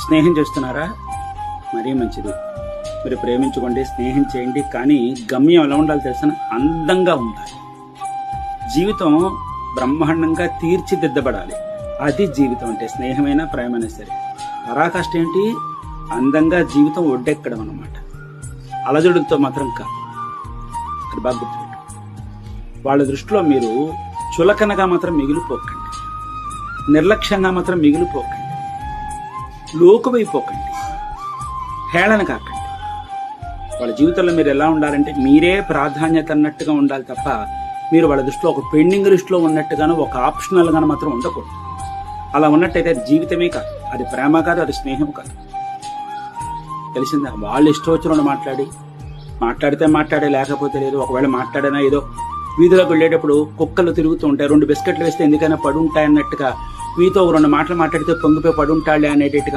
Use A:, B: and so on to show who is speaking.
A: స్నేహం చేస్తున్నారా? మరీ మంచిది. మీరు ప్రేమించుకోండి, స్నేహం చేయండి. కానీ గమ్యం ఎలా ఉండాలి తెలుసా? అందంగా ఉండాలి. జీవితం బ్రహ్మాండంగా తీర్చిదిద్దబడాలి. అది జీవితం అంటే. స్నేహమైనా ప్రేమైనా సరే. పరాకాష్ట ఏంటి? అందంగా జీవితం ఒడ్డెక్కడం అన్నమాట. అలజడులతో మాత్రం కాదు. అది బాగా గుర్తుపెట్టు. వాళ్ళ దృష్టిలో మీరు చులకనగా మాత్రం మిగిలిపోకండి, నిర్లక్ష్యంగా మాత్రం మిగిలిపోకండి, లోకువైపోకండి, హేళన కాకండి. వాళ్ళ జీవితంలో మీరు ఎలా ఉండాలంటే మీరే ప్రాధాన్యత అన్నట్టుగా ఉండాలి తప్ప మీరు వాళ్ళ దృష్టిలో ఒక పెండింగ్ లిస్టులో ఉన్నట్టుగాను, ఒక ఆప్షనల్ గాను మాత్రం ఉండకూడదు. అలా ఉన్నట్టయితే అది జీవితమే కాదు, అది ప్రేమ కాదు, అది స్నేహం కాదు. తెలిసిందా? వాళ్ళు ఇష్టం వచ్చిన మాట్లాడితే మాట్లాడే, లేకపోతే లేదు. ఒకవేళ మాట్లాడినా ఏదో వీధిలోకి వెళ్ళేటప్పుడు కుక్కలు తిరుగుతూ ఉంటాయి, 2 బిస్కెట్లు వేస్తే ఎందుకైనా పడుంటాయి అన్నట్టుగా మీతో 2 మాటలు మాట్లాడితే పొంగిపోయి పడుంటాళ్లే అనేటట్టుగా